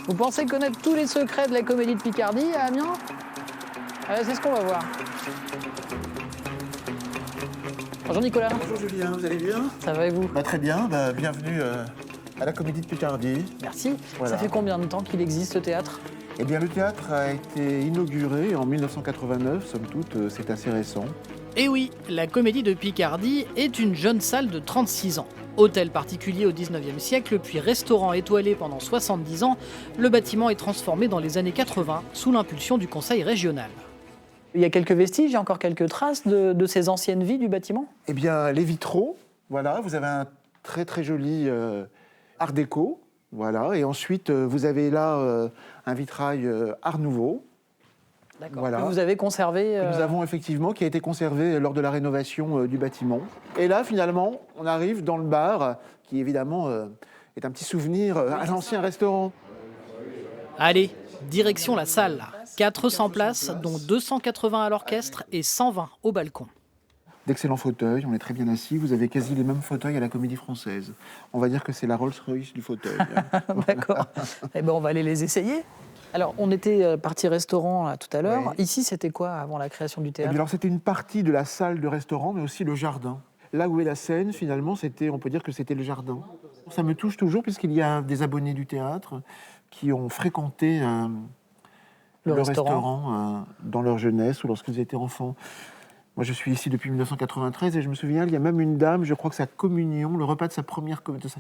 Vous pensez connaître tous les secrets de la comédie de Picardie à Amiens? C'est ce qu'on va voir. Bonjour Nicolas. Bonjour Julien, vous allez bien? Ça va et vous? Très bien, bienvenue à la Comédie de Picardie. Merci. Voilà. Ça fait combien de temps qu'il existe ce théâtre? Eh bien, le théâtre a été inauguré en 1989, somme toute, c'est assez récent. Et oui, la Comédie de Picardie est une jeune salle de 36 ans. Hôtel particulier au 19e siècle, puis restaurant étoilé pendant 70 ans, le bâtiment est transformé dans les années 80 sous l'impulsion du conseil régional. Il y a quelques vestiges, il y a encore quelques traces de ces anciennes vies du bâtiment? Eh bien, les vitraux, voilà, vous avez un très très joli art déco, voilà, et ensuite vous avez là un vitrail art nouveau. D'accord. Voilà. Que vous avez conservé. Que nous avons effectivement, qui a été conservé lors de la rénovation du bâtiment. Et là, finalement, on arrive dans le bar, qui évidemment est un petit souvenir à l'ancien restaurant. Allez, direction la salle. 400 places, dont 280 à l'orchestre et 120 au balcon. D'excellents fauteuils, on est très bien assis. Vous avez quasi les mêmes fauteuils à la Comédie Française. On va dire que c'est la Rolls-Royce du fauteuil. D'accord. Eh ben, on va aller les essayer. Alors, on était parti restaurant là, tout à l'heure. Oui. Ici, c'était quoi avant la création du Eh théâtre? bien, alors, c'était une partie de la salle de restaurant, mais aussi le jardin. Là où est la scène, finalement, on peut dire que c'était le jardin. Ça me touche toujours, puisqu'il y a des abonnés du théâtre qui ont fréquenté le restaurant dans leur jeunesse ou lorsqu'ils étaient enfants. Moi, je suis ici depuis 1993 et je me souviens, il y a même une dame, je crois que sa communion, le repas de sa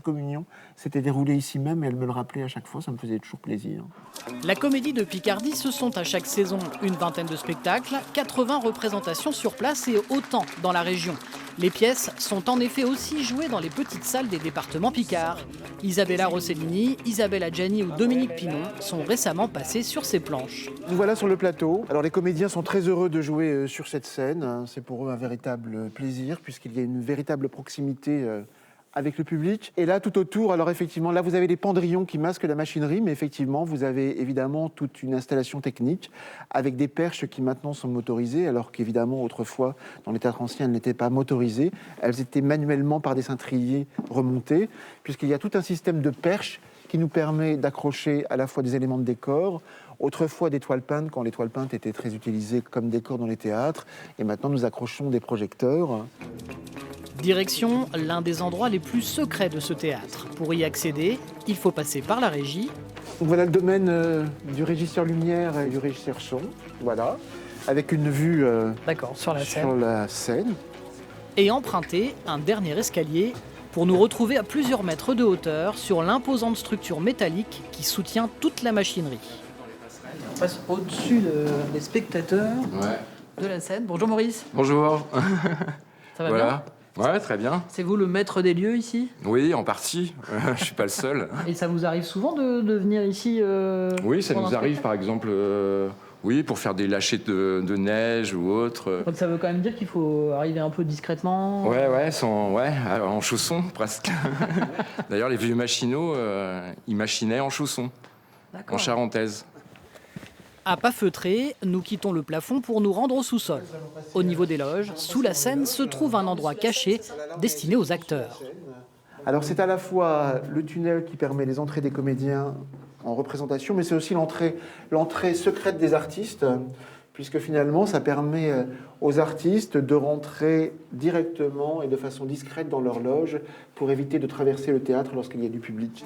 communion, s'était déroulé ici même et elle me le rappelait à chaque fois, ça me faisait toujours plaisir. La Comédie de Picardie, ce sont à chaque saison une vingtaine de spectacles, 80 représentations sur place et autant dans la région. Les pièces sont en effet aussi jouées dans les petites salles des départements picards. Isabella Rossellini, Isabelle Adjani ou Dominique Pinon sont récemment passés sur ces planches. Nous voilà sur le plateau. Alors les comédiens sont très heureux de jouer sur cette scène. C'est pour eux un véritable plaisir puisqu'il y a une véritable proximité avec le public. Et là, tout autour, alors effectivement, là vous avez les pendrillons qui masquent la machinerie, mais effectivement, vous avez évidemment toute une installation technique avec des perches qui maintenant sont motorisées, alors qu'évidemment, autrefois, dans les théâtres anciens, elles n'étaient pas motorisées. Elles étaient manuellement par des cintriers remontées, puisqu'il y a tout un système de perches qui nous permet d'accrocher à la fois des éléments de décor, autrefois des toiles peintes, quand les toiles peintes étaient très utilisées comme décor dans les théâtres, et maintenant nous accrochons des projecteurs. Direction l'un des endroits les plus secrets de ce théâtre. Pour y accéder, il faut passer par la régie. Donc voilà le domaine du régisseur lumière et du régisseur son, voilà, avec une vue D'accord, sur la scène. sur la scène. Et emprunter un dernier escalier pour nous retrouver à plusieurs mètres de hauteur sur l'imposante structure métallique qui soutient toute la machinerie. On passe au-dessus des spectateurs de la scène. Bonjour Maurice. Bonjour. Ça va Voilà. bien? Ouais, très bien. C'est vous le maître des lieux ici? Oui, en partie. Je suis pas le seul. Et ça vous arrive souvent de venir ici Oui, ça pour nous un arrive, spectacle? par exemple, oui, pour faire des lâchers de neige ou autre. Donc ça veut quand même dire qu'il faut arriver un peu discrètement. Ouais, alors, en chaussons, presque. D'ailleurs, les vieux machinaux, ils machinaient en chaussons, D'accord. en charentaise. À pas feutrer, nous quittons le plafond pour nous rendre au sous-sol. Au niveau des loges, sous la scène, se trouve un endroit caché destiné aux acteurs. Alors c'est à la fois le tunnel qui permet les entrées des comédiens en représentation, mais c'est aussi l'entrée secrète des artistes, puisque finalement ça permet aux artistes de rentrer directement et de façon discrète dans leur loge pour éviter de traverser le théâtre lorsqu'il y a du public.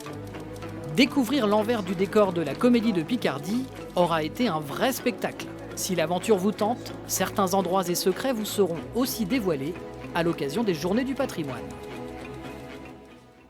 Découvrir l'envers du décor de la Comédie de Picardie aura été un vrai spectacle. Si l'aventure vous tente, certains endroits et secrets vous seront aussi dévoilés à l'occasion des Journées du patrimoine.